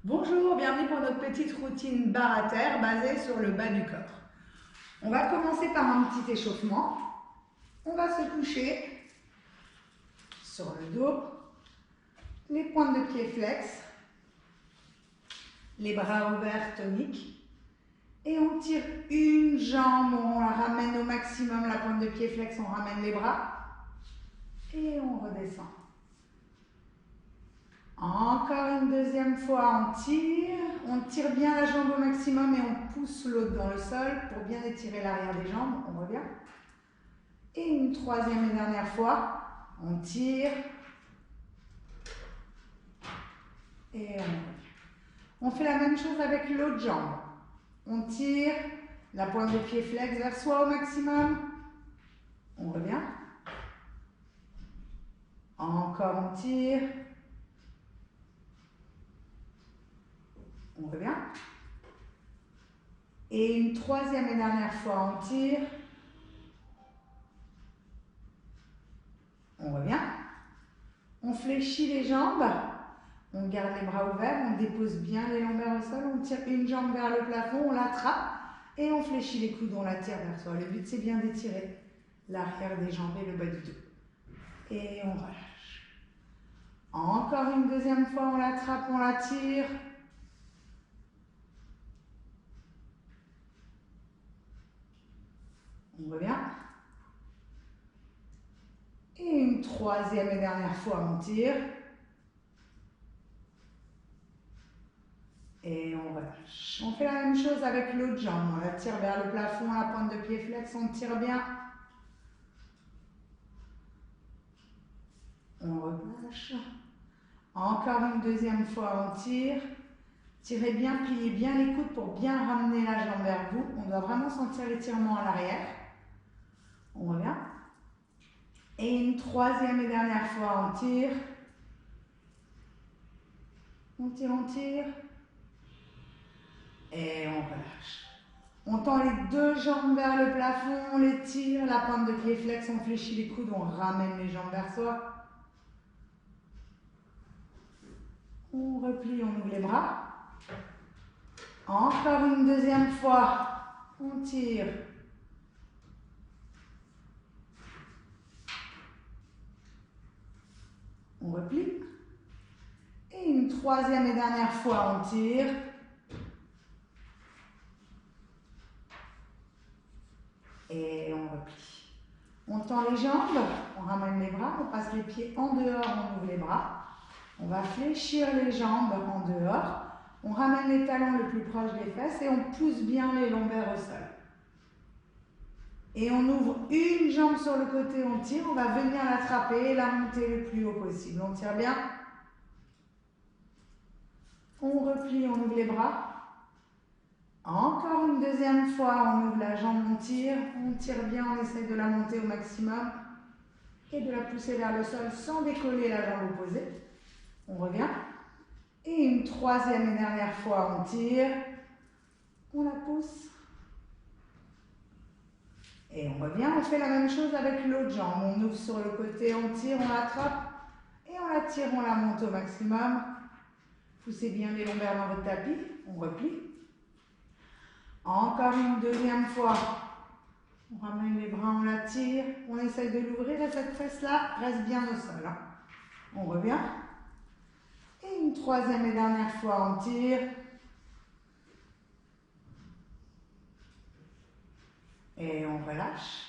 Bonjour, bienvenue pour notre petite routine barre à terre basée sur le bas du corps. On va commencer par un petit échauffement. On va se coucher sur le dos, les pointes de pied flex, les bras ouverts toniques. Et on tire une jambe, on la ramène au maximum, la pointe de pied flex, on ramène les bras. Et on redescend. Encore une deuxième fois, on tire bien la jambe au maximum et on pousse l'autre dans le sol pour bien étirer l'arrière des jambes, on revient. Et une troisième et dernière fois, on tire et on revient. On fait la même chose avec l'autre jambe. On tire la pointe de pied flex vers soi au maximum, on revient. Encore on tire. On revient. Et une troisième et dernière fois, on tire. On revient. On fléchit les jambes. On garde les bras ouverts. On dépose bien les lombaires au sol. On tire une jambe vers le plafond. On l'attrape. Et on fléchit les coudes. On la tire vers soi. Le but, c'est bien d'étirer l'arrière des jambes et le bas du dos. Et on relâche. Encore une deuxième fois, on l'attrape, on la tire. On revient. Et une troisième et dernière fois, on tire. Et on relâche. On fait la même chose avec l'autre jambe. On la tire vers le plafond, la pointe de pied flex, on tire bien. On relâche. Encore une deuxième fois, on tire. Tirez bien, pliez bien les coudes pour bien ramener la jambe vers vous. On doit vraiment sentir l'étirement à l'arrière. On revient. Et une troisième et dernière fois, on tire. On tire, on tire. Et on relâche. On tend les deux jambes vers le plafond, on les tire, la pointe de pied flex, on fléchit les coudes, on ramène les jambes vers soi. On replie, on ouvre les bras. Encore une deuxième fois, on tire. On replie. Et une troisième et dernière fois, on tire. Et on replie. On tend les jambes, on ramène les bras, on passe les pieds en dehors, on ouvre les bras. On va fléchir les jambes en dehors. On ramène les talons le plus proche des fesses et on pousse bien les lombaires au sol. Et on ouvre une jambe sur le côté, on tire, on va venir l'attraper et la monter le plus haut possible. On tire bien. On replie, on ouvre les bras. Encore une deuxième fois, on ouvre la jambe, on tire bien, on essaye de la monter au maximum et de la pousser vers le sol sans décoller la jambe opposée. On revient. Et une troisième et dernière fois, on tire, on la pousse. Et on revient, on fait la même chose avec l'autre jambe. On ouvre sur le côté, on tire, on l'attrape et on la tire, on la monte au maximum. Poussez bien les lombaires dans votre tapis, on replie. Encore une deuxième fois, on ramène les bras, on la tire, on essaye de l'ouvrir et cette fesse-là reste bien au sol. Hein. On revient. Et une troisième et dernière fois, on tire. Et on relâche.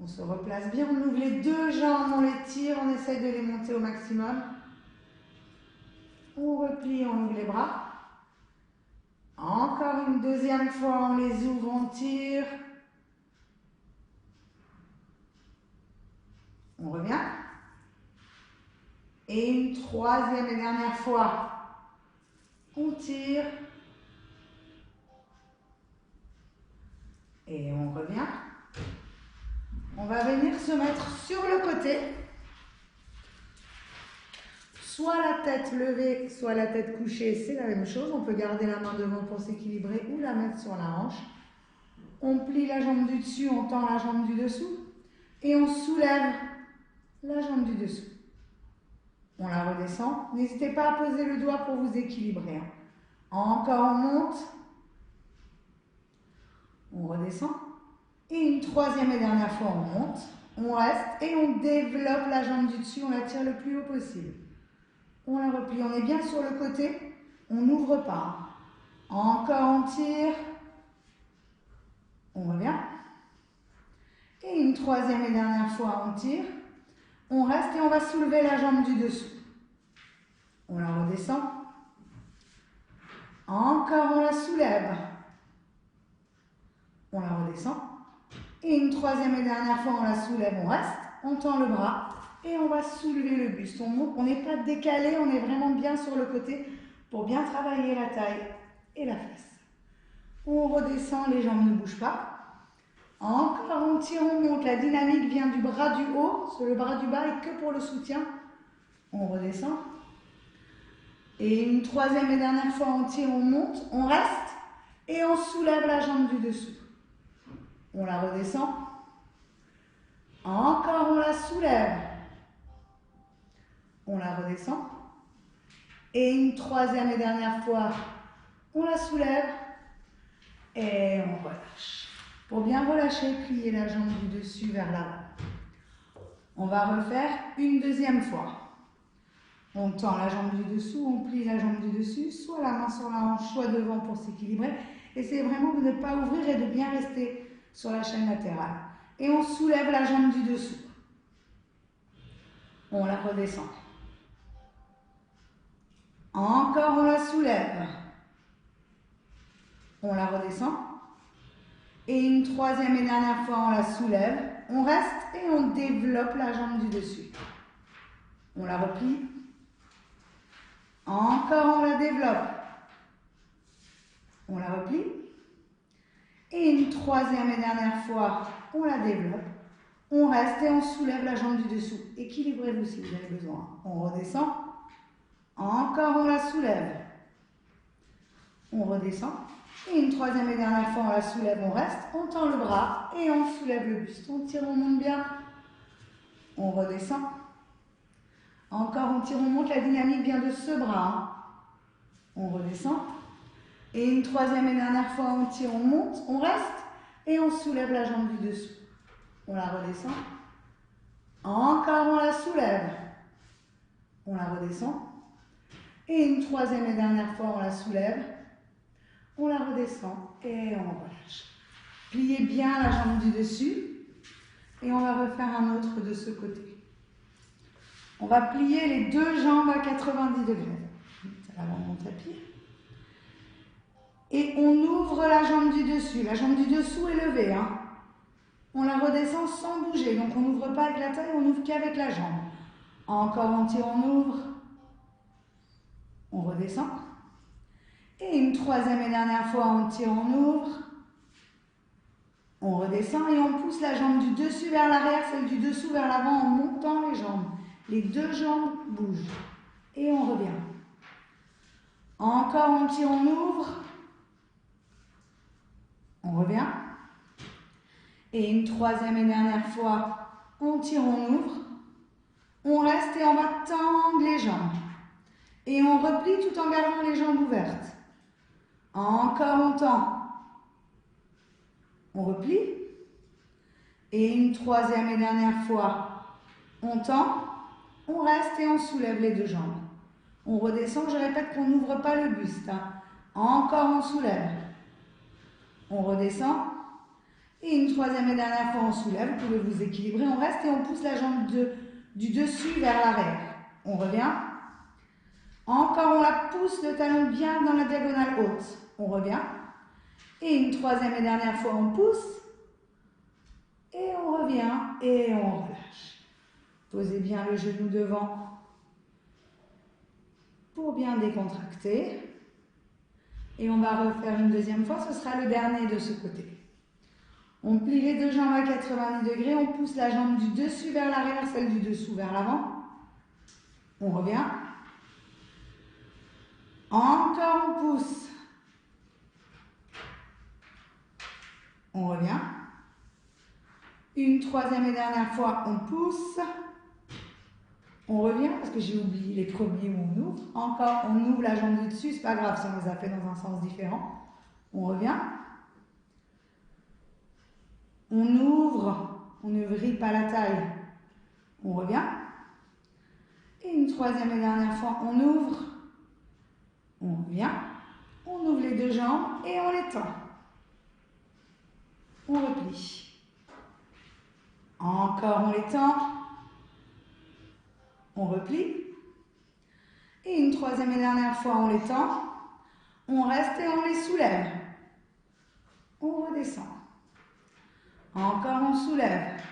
On se replace bien, on ouvre les deux jambes, on les tire, on essaye de les monter au maximum. On replie, on ouvre les bras. Encore une deuxième fois, on les ouvre, on tire. On revient. Et une troisième et dernière fois, on tire. Et on revient. On va venir se mettre sur le côté. Soit la tête levée, soit la tête couchée, c'est la même chose. On peut garder la main devant pour s'équilibrer ou la mettre sur la hanche. On plie la jambe du dessus, on tend la jambe du dessous. Et on soulève la jambe du dessous. On la redescend. N'hésitez pas à poser le doigt pour vous équilibrer. Encore, on monte. On redescend. Et une troisième et dernière fois, on monte. On reste et on développe la jambe du dessus. On la tire le plus haut possible. On la replie. On est bien sur le côté. On n'ouvre pas. Encore, on tire. On revient. Et une troisième et dernière fois, on tire. On reste et on va soulever la jambe du dessous. On la redescend. Encore, on la soulève. On la redescend. Et une troisième et dernière fois, on la soulève, on reste. On tend le bras et on va soulever le buste. On n'est pas décalé, on est vraiment bien sur le côté pour bien travailler la taille et la fesse. On redescend, les jambes ne bougent pas. Encore, on tire, on monte. La dynamique vient du bras du haut, sur le bras du bas et que pour le soutien. On redescend. Et une troisième et dernière fois, on tire, on monte, on reste et on soulève la jambe du dessous. On la redescend. Encore, on la soulève. On la redescend. Et une troisième et dernière fois, on la soulève et on relâche. Pour bien relâcher, plier la jambe du dessus vers l'avant. On va refaire une deuxième fois. On tend la jambe du dessous, on plie la jambe du dessus, soit la main sur la hanche, soit devant pour s'équilibrer. Essayez vraiment de ne pas ouvrir et de bien rester sur la chaîne latérale. Et on soulève la jambe du dessous. On la redescend. Encore, on la soulève. On la redescend. Et une troisième et dernière fois, on la soulève. On reste et on développe la jambe du dessus. On la replie. Encore, on la développe. On la replie. Et une troisième et dernière fois, on la développe. On reste et on soulève la jambe du dessous. Équilibrez-vous si vous avez besoin. On redescend. Encore, on la soulève. On redescend. Et une troisième et dernière fois, on la soulève, on reste. On tend le bras et on soulève le buste. On tire, on monte bien. On redescend. Encore, on tire, on monte. La dynamique vient de ce bras. On redescend. Et une troisième et dernière fois, on tire, on monte, on reste. Et on soulève la jambe du dessous. On la redescend. Encore, on la soulève. On la redescend. Et une troisième et dernière fois, on la soulève. On la redescend et on relâche. Pliez bien la jambe du dessus. Et on va refaire un autre de ce côté. On va plier les deux jambes à 90 degrés. C'est l'avant de mon tapis. Et on ouvre la jambe du dessus. La jambe du dessous est levée. Hein. On la redescend sans bouger. Donc on n'ouvre pas avec la taille, on ouvre qu'avec la jambe. Encore, on tire, on ouvre. On redescend. Et une troisième et dernière fois, on tire, on ouvre. On redescend et on pousse la jambe du dessus vers l'arrière, celle du dessous vers l'avant en montant les jambes. Les deux jambes bougent. Et on revient. Encore, on tire, on ouvre. On revient. Et une troisième et dernière fois, on tire, on ouvre. On reste et on va tendre les jambes. Et on replie tout en gardant les jambes ouvertes. Encore, on tend. On replie. Et une troisième et dernière fois, on tend. On reste et on soulève les deux jambes. On redescend, je répète qu'on n'ouvre pas le buste. Hein. Encore, on soulève. On redescend. Et une troisième et dernière fois, on soulève. Vous pouvez vous équilibrer. On reste et on pousse la jambe du dessus vers l'arrière. On revient. Encore, on la pousse, le talon bien dans la diagonale haute. On revient. Et une troisième et dernière fois, on pousse. Et on revient. Et on relâche. Posez bien le genou devant pour bien décontracter. Et on va refaire une deuxième fois. Ce sera le dernier de ce côté. On plie les deux jambes à 90 degrés. On pousse la jambe du dessus vers l'arrière, celle du dessous vers l'avant. On revient. Encore, on pousse. On revient. Une troisième et dernière fois, on pousse. On revient parce que j'ai oublié les premiers où on ouvre. Encore, on ouvre la jambe du dessus, c'est pas grave si on les a fait dans un sens différent. On revient. On ouvre, on ne vrille pas la taille. On revient. Et une troisième et dernière fois, on ouvre. On revient. On ouvre les deux jambes et on les tend. On replie. Encore, on les tend. On replie. Et une troisième et dernière fois, on les tend. On reste et on les soulève. On redescend. Encore, on soulève.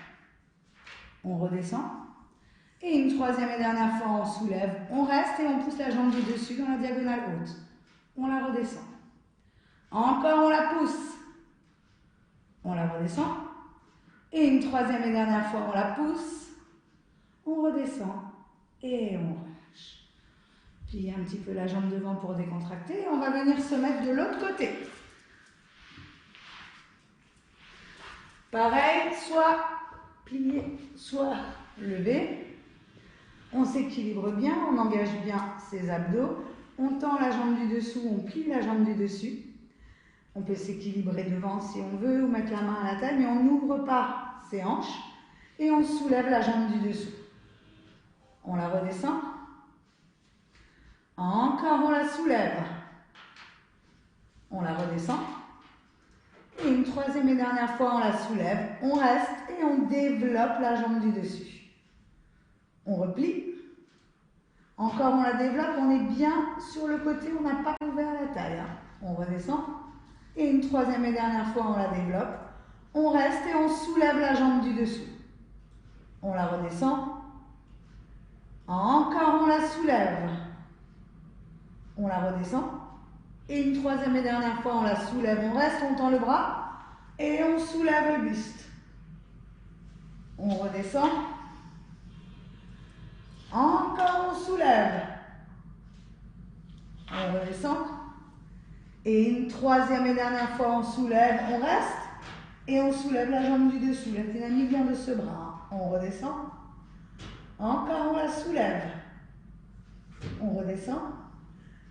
On redescend. Et une troisième et dernière fois, on soulève. On reste et on pousse la jambe du dessus dans la diagonale haute. On la redescend. Encore, on la pousse. On la redescend. Et une troisième et dernière fois, on la pousse. On redescend. Et on relâche. Pliez un petit peu la jambe devant pour décontracter. On va venir se mettre de l'autre côté. Pareil, soit plié, soit levé. On s'équilibre bien, on engage bien ses abdos. On tend la jambe du dessous, on plie la jambe du dessus. On peut s'équilibrer devant si on veut ou mettre la main à la taille, mais on n'ouvre pas ses hanches et on soulève la jambe du dessous. On la redescend. Encore, on la soulève. On la redescend. Et une troisième et dernière fois, on la soulève. On reste et on développe la jambe du dessus. On replie. Encore, on la développe. On est bien sur le côté, on n'a pas ouvert la taille. On redescend. Et une troisième et dernière fois, on la développe. On reste et on soulève la jambe du dessous. On la redescend. Encore, on la soulève. On la redescend. Et une troisième et dernière fois, on la soulève. On reste, on tend le bras. Et on soulève le buste. On redescend. Encore, on soulève. On redescend. Et une troisième et dernière fois, on soulève. On reste. Et on soulève la jambe du dessous. La dynamique vient de ce bras. On redescend. Encore, on la soulève. On redescend.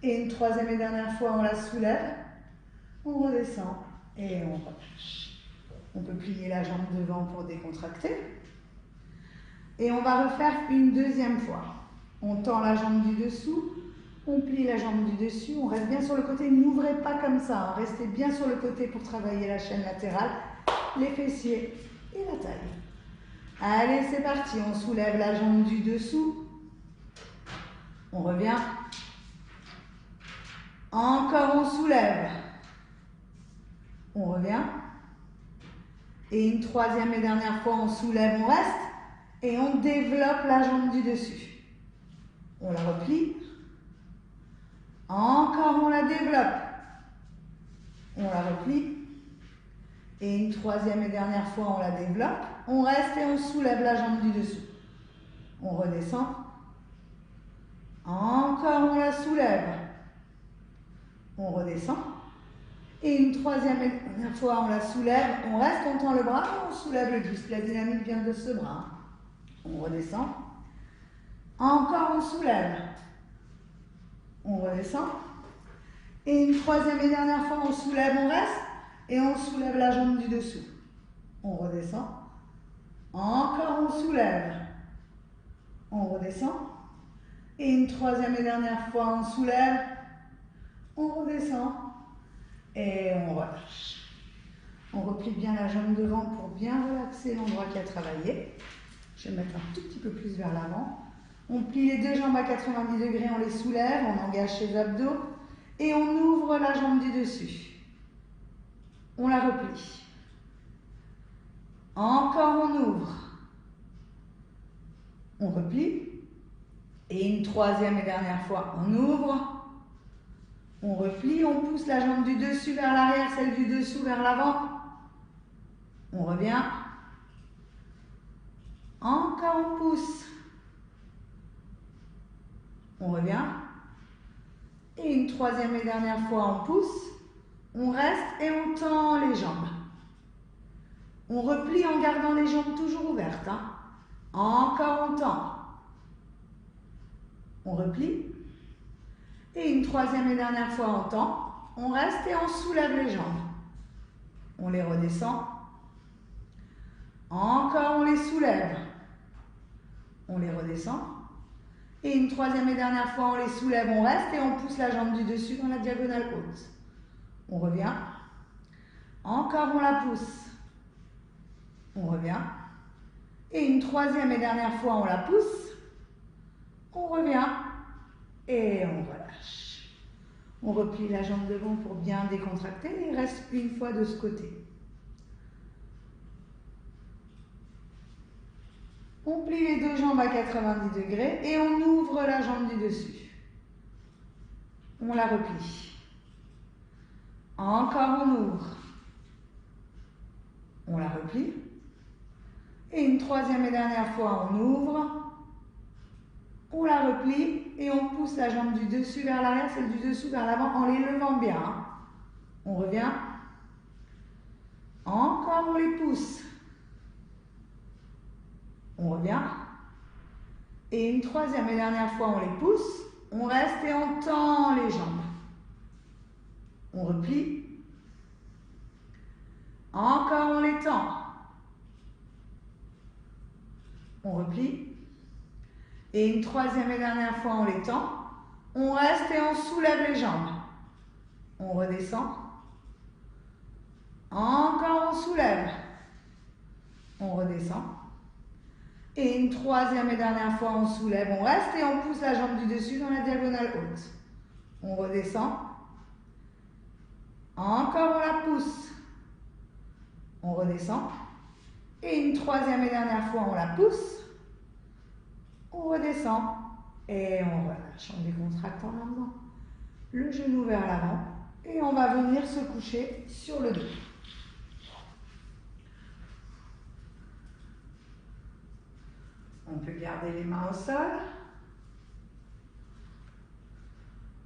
Et une troisième et dernière fois, on la soulève. On redescend. Et on relâche. On peut plier la jambe devant pour décontracter. Et on va refaire une deuxième fois. On tend la jambe du dessous. On plie la jambe du dessus. On reste bien sur le côté. N'ouvrez pas comme ça. Restez bien sur le côté pour travailler la chaîne latérale, les fessiers et la taille. Allez, c'est parti. On soulève la jambe du dessous. On revient. Encore, on soulève. On revient. Et une troisième et dernière fois, on soulève, on reste. Et on développe la jambe du dessus. On la replie. Encore, on la développe. On la replie. Et une troisième et dernière fois, on la développe. On reste et on soulève la jambe du dessous. On redescend. Encore, on la soulève. On redescend. Et une troisième et dernière fois, on la soulève. On reste, on tend le bras et on soulève le buste. La dynamique vient de ce bras. On redescend. Encore, on soulève. On redescend. Et une troisième et dernière fois, on soulève, on reste. Et on soulève la jambe du dessous. On redescend. Encore, on soulève. On redescend. Et une troisième et dernière fois, on soulève. On redescend. Et on relâche. On replie bien la jambe devant pour bien relaxer l'endroit qui a travaillé. Je vais mettre un tout petit peu plus vers l'avant. On plie les deux jambes à 90 degrés, on les soulève, on engage ses abdos et on ouvre la jambe du dessus. On la replie. Encore, on ouvre. On replie. Et une troisième et dernière fois, on ouvre. On replie, on pousse la jambe du dessus vers l'arrière, celle du dessous vers l'avant. On revient. Encore, on pousse. On revient. Et une troisième et dernière fois, on pousse. On reste et on tend les jambes. On replie en gardant les jambes toujours ouvertes. Encore, on tend. On replie. Et une troisième et dernière fois, on tend. On reste et on soulève les jambes. On les redescend. Encore, on les soulève. On les redescend. Et une troisième et dernière fois, on les soulève, on reste et on pousse la jambe du dessus dans la diagonale haute. On revient. Encore, on la pousse. On revient. Et une troisième et dernière fois, on la pousse. On revient. Et on relâche. On replie la jambe devant pour bien décontracter. Et il reste une fois de ce côté. On plie les deux jambes à 90 degrés et on ouvre la jambe du dessus. On la replie. Encore, on ouvre. On la replie. Et une troisième et dernière fois, on ouvre. On la replie et on pousse la jambe du dessus vers l'arrière, celle du dessous vers l'avant en les levant bien. On revient. Encore, on les pousse. On revient. Et une troisième et dernière fois, on les pousse. On reste et on tend les jambes. On replie. Encore, on les tend. On replie. Et une troisième et dernière fois, on les tend. On reste et on soulève les jambes. On redescend. Encore, on soulève. On redescend. Et une troisième et dernière fois, on soulève, on reste et on pousse la jambe du dessus dans la diagonale haute. On redescend. Encore, on la pousse. On redescend. Et une troisième et dernière fois, on la pousse. On redescend. Et on relâche en décontractant maintenant le genou vers l'avant. Et on va venir se coucher sur le dos. On peut garder les mains au sol.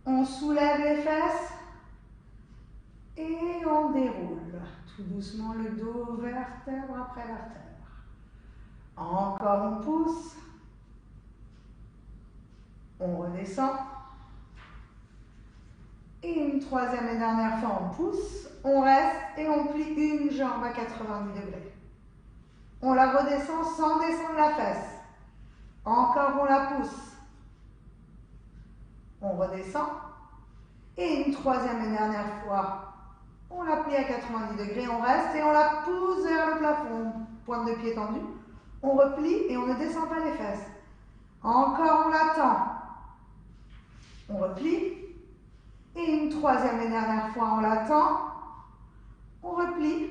On soulève les fesses et on déroule tout doucement le dos vertèbre après vertèbre. Encore, on pousse. On redescend. Et une troisième et dernière fois, on pousse. On reste et on plie une jambe à 90 degrés. On la redescend sans descendre la fesse. Encore, on la pousse. On redescend. Et une troisième et dernière fois, on la plie à 90 degrés, on reste et on la pousse vers le plafond. Pointe de pied tendue. On replie et on ne descend pas les fesses. Encore, on la tend. On replie. Et une troisième et dernière fois, on la tend. On replie.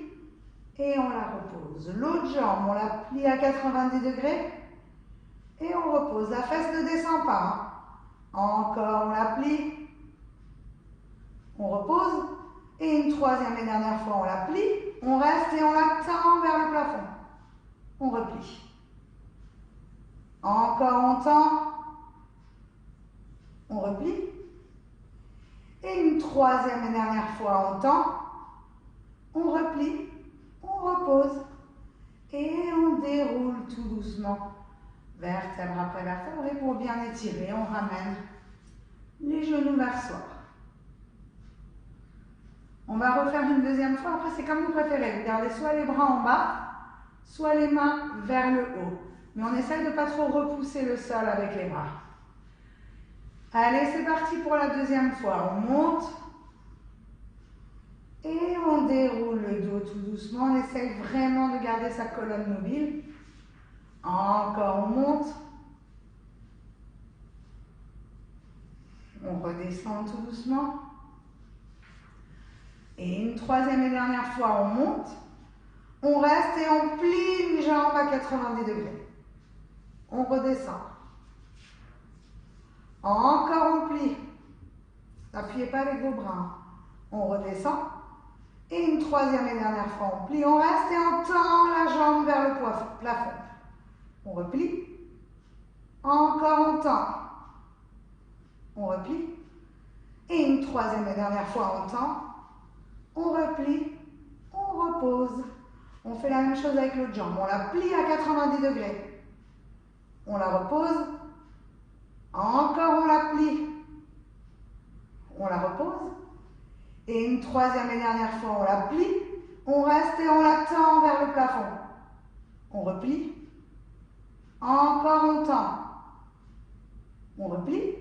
Et on la repose. L'autre jambe, on la plie à 90 degrés. Et on repose. La fesse ne descend pas. Encore, on la plie. On repose. Et une troisième et dernière fois, on la plie. On reste et on la tend vers le plafond. On replie. Encore, on tend. On replie. Et une troisième et dernière fois, on tend. On replie. On repose. Et on déroule tout doucement. Vertèbre après vertèbre. Et pour bien étirer, on ramène les genoux vers soi. On va refaire une deuxième fois. Après, c'est comme vous préférez. Vous gardez soit les bras en bas, soit les mains vers le haut. Mais on essaye de ne pas trop repousser le sol avec les bras. Allez, c'est parti pour la deuxième fois. On monte. Et on déroule le dos tout doucement. On essaye vraiment de garder sa colonne mobile. Encore, on monte. On redescend tout doucement. Et une troisième et dernière fois, on monte. On reste et on plie une jambe à 90 degrés. On redescend. Encore, on plie. N'appuyez pas avec vos bras. On redescend. Et une troisième et dernière fois, on plie. On reste et on tend la jambe vers le plafond. On replie. Encore, on tend. On replie. Et une troisième et dernière fois, on tend. On replie. On repose. On fait la même chose avec l'autre jambe. On la plie à 90 degrés. On la repose. Encore, on la plie. On la repose. Et une troisième et dernière fois, on la plie. On reste et on la tend vers le plafond. On replie. Encore on tend. On replie.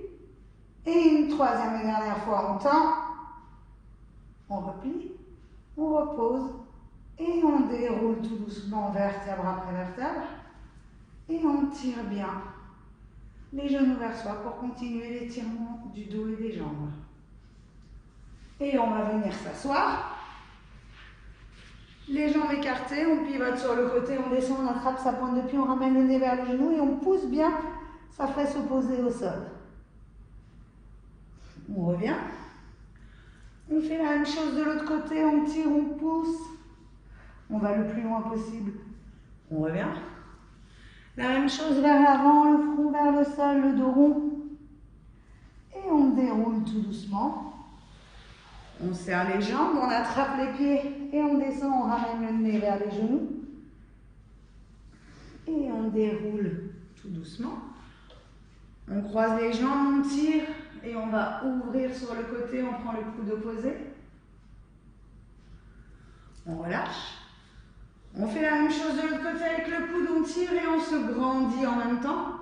Et une troisième et dernière fois, on tend. On replie. On repose. Et on déroule tout doucement vertèbre après vertèbre. Et on tire bien les genoux vers soi pour continuer l'étirement du dos et des jambes. Et on va venir s'asseoir. Les jambes écartées, on pivote sur le côté, on descend, on attrape sa pointe de pied, on ramène le nez vers le genou et on pousse bien sa fesse opposée au sol. On revient. On fait la même chose de l'autre côté, on tire, on pousse. On va le plus loin possible. On revient. La même chose vers l'avant, le front vers le sol, le dos rond. Et on déroule tout doucement. On serre les jambes, on attrape les pieds et on descend, on ramène le nez vers les genoux. Et on déroule tout doucement. On croise les jambes, on tire et on va ouvrir sur le côté, on prend le coude opposé. On relâche. On fait la même chose de l'autre côté avec le coude, on tire et on se grandit en même temps.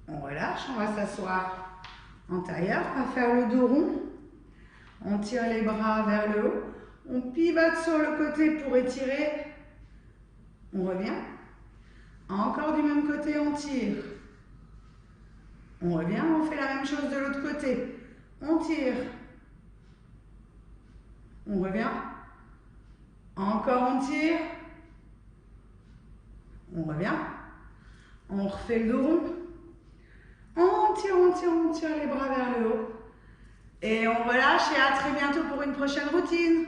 On relâche, on va s'asseoir en tailleur, on va faire le dos rond. On tire les bras vers le haut. On pivote sur le côté pour étirer. On revient. Encore du même côté, on tire. On revient, on fait la même chose de l'autre côté. On tire. On revient. Encore on tire. On revient. On refait le dos rond. On tire, on tire, on tire les bras vers le haut. Et on relâche et à très bientôt pour une prochaine routine.